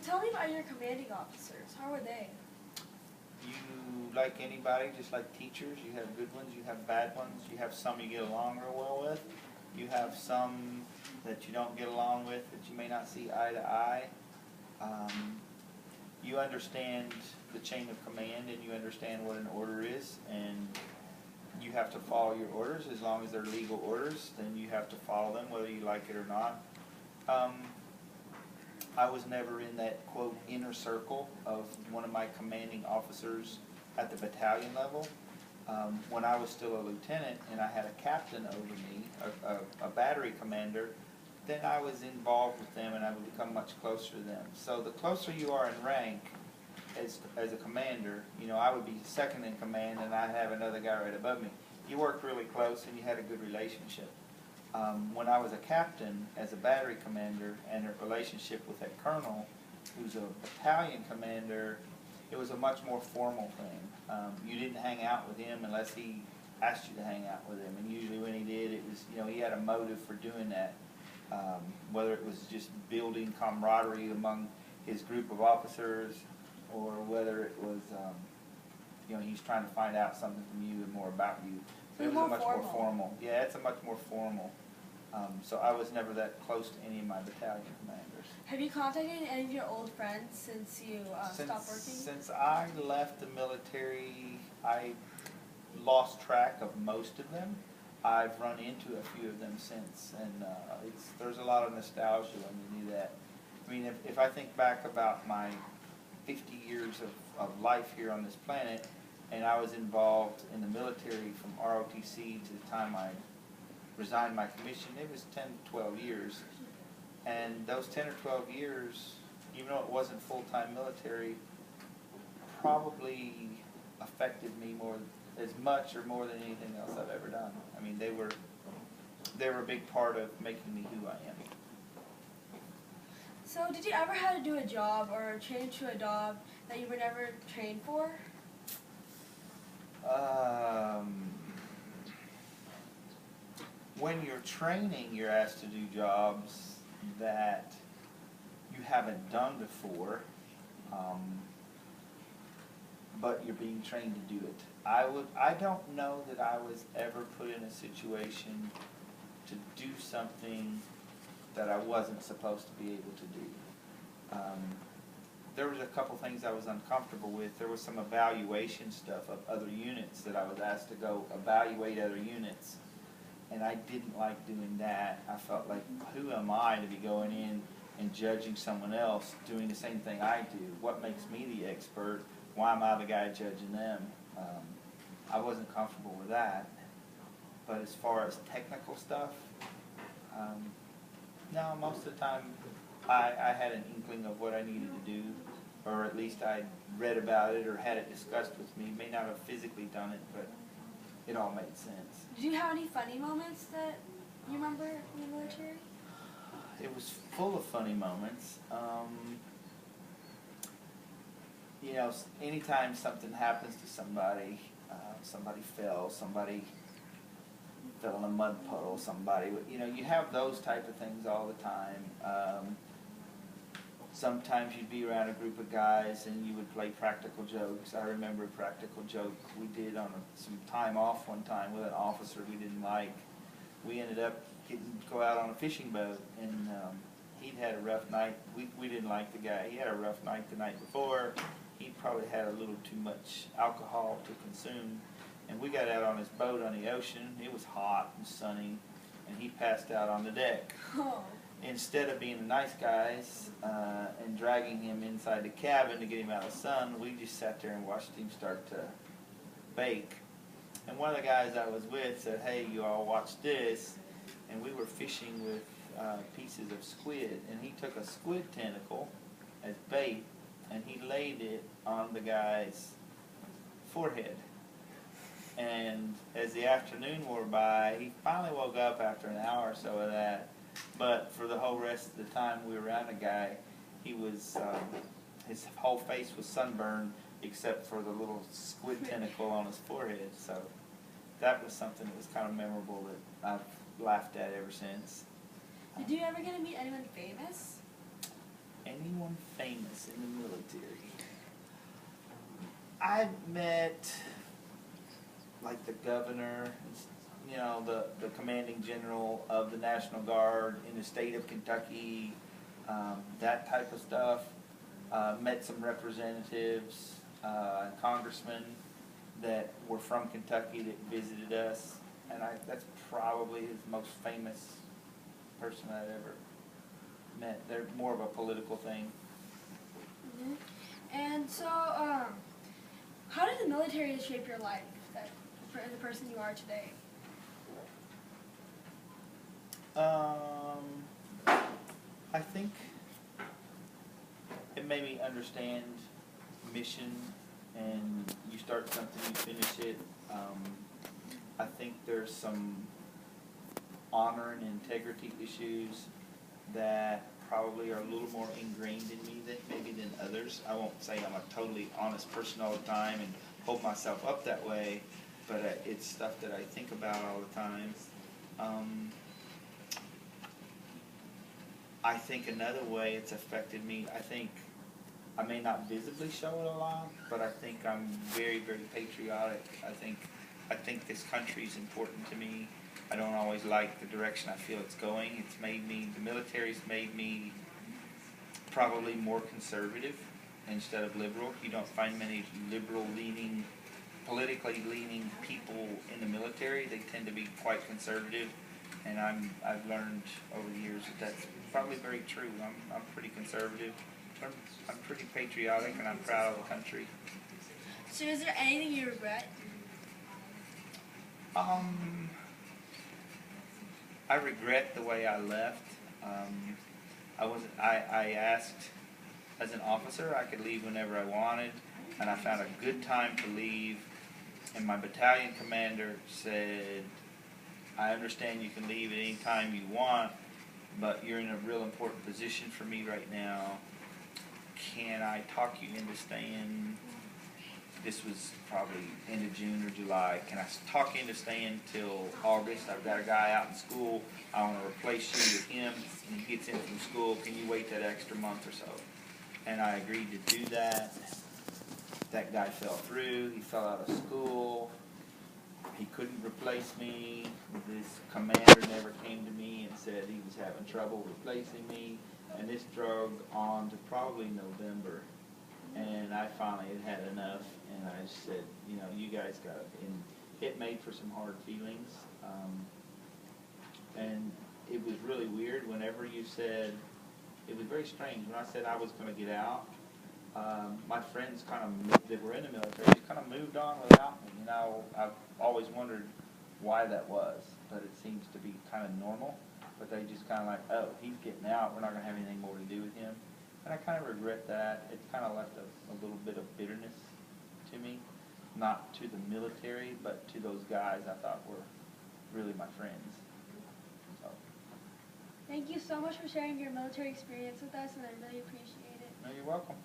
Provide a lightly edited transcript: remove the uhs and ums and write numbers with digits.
tell me about your commanding officers. How were they? You, like anybody, just like teachers, you have good ones, you have bad ones, you have some you get along real well with, you have some that you don't get along with, that you may not see eye to eye. You understand the chain of command and you understand what an order is, and you have to follow your orders. As long as they're legal orders, then you have to follow them whether you like it or not. I was never in that, quote, inner circle of one of my commanding officers at the battalion level. When I was still a lieutenant and I had a captain over me, a battery commander, then I was involved with them and I would become much closer to them. So the closer you are in rank as a commander, you know, I would be second in command and I'd have another guy right above me. You worked really close and you had a good relationship. When I was a captain as a battery commander and a relationship with that colonel who's a battalion commander, it was a much more formal thing. You didn't hang out with him unless he asked you to hang out with him, and usually when he did, it was, you know, he had a motive for doing that. Whether it was just building camaraderie among his group of officers, or whether it was, you know, he's trying to find out something from you and more about you. So it was much more formal. Yeah, it's a much more formal. So I was never that close to any of my battalion commanders. Have you contacted any of your old friends since you stopped working? Since I left the military, I lost track of most of them. I've run into a few of them since, and there's a lot of nostalgia when you do that. I mean, if I think back about my 50 years of life here on this planet, and I was involved in the military from ROTC to the time I resigned my commission, it was 10 to 12 years. And those 10 or 12 years, even though it wasn't full-time military, probably affected me as much or more than anything else I've ever done. I mean, they were a big part of making me who I am. So did you ever have to do a job or change to a job that you were never trained for? When you're training, you're asked to do jobs that you haven't done before, but you're being trained to do it. I don't know that I was ever put in a situation to do something that I wasn't supposed to be able to do. There was a couple things I was uncomfortable with. There was some evaluation stuff of other units that I was asked to go evaluate other units, and I didn't like doing that. I felt like, who am I to be going in and judging someone else doing the same thing I do? What makes me the expert? Why am I the guy judging them? I wasn't comfortable with that. But as far as technical stuff, no, most of the time I had an inkling of what I needed to do, or at least I read about it or had it discussed with me. May not have physically done it, but it all made sense. Did you have any funny moments that you remember in the military? It was full of funny moments. You know, anytime something happens to somebody, somebody fell in a mud puddle, you know, you have those type of things all the time. Sometimes you'd be around a group of guys and you would play practical jokes. I remember a practical joke we did on some time off one time with an officer we didn't like. We ended up getting to go out on a fishing boat, and he'd had a rough night. We didn't like the guy. He had a rough night the night before. He probably had a little too much alcohol to consume. And we got out on his boat on the ocean. It was hot and sunny, and he passed out on the deck. Oh. Instead of being the nice guys and dragging him inside the cabin to get him out of the sun, we just sat there and watched him start to bake. And one of the guys I was with said, "Hey, you all watch this." And we were fishing with pieces of squid, and he took a squid tentacle as bait, and he laid it on the guy's forehead. And as the afternoon wore by, he finally woke up after an hour or so of that. But for the whole rest of the time we were around the guy, he was, his whole face was sunburned except for the little squid tentacle on his forehead. So that was something that was kind of memorable that I've laughed at ever since. Did you ever get to meet anyone famous? Anyone famous? I've met like the governor, you know, the commanding general of the National Guard in the state of Kentucky, that type of stuff. Met some representatives, congressmen that were from Kentucky that visited us, and that's probably the most famous person I've ever met. They're more of a political thing. Mm-hmm. And so, how did the military shape your life, the person you are today? I think it made me understand mission, and you start something, you finish it. I think there's some honor and integrity issues that probably are a little more ingrained in me than others. I won't say I'm a totally honest person all the time and hold myself up that way, but it's stuff that I think about all the time. I think another way it's affected me, I think I may not visibly show it a lot, but I think I'm very, very patriotic. I think this country is important to me. I don't always like the direction I feel it's going. It's made me, the military's made me probably more conservative instead of liberal. You don't find many liberal-leaning, politically leaning people in the military. They tend to be quite conservative, and I've learned over the years that that's probably very true. I'm pretty conservative. I'm pretty patriotic, and I'm proud of the country. So is there anything you regret? I regret the way I left. I asked as an officer I could leave whenever I wanted, and I found a good time to leave, and my battalion commander said, I understand you can leave at any time you want, but you're in a real important position for me right now. Can I talk you into staying? This was probably end of June or July. Can I talk you into staying till August? I've got a guy out in school. I want to replace you with him, and he gets in from school. Can you wait that extra month or so? And I agreed to do that. That guy fell through. He fell out of school. He couldn't replace me. This commander never came to me and said he was having trouble replacing me. And this drug on to probably November. And I finally had enough, and I said, you know, you guys got it. And it made for some hard feelings. And it was really weird whenever you said, it was very strange. When I said I was going to get out, my friends that were in the military just kind of moved on without me. You know, I've always wondered why that was, but it seems to be kind of normal. But they just kind of like, oh, he's getting out. We're not going to have anything more to do with him. And I kind of regret that. It's kind of left a little bit of bitterness to me, not to the military, but to those guys I thought were really my friends. So. Thank you so much for sharing your military experience with us, and I really appreciate it. No, you're welcome.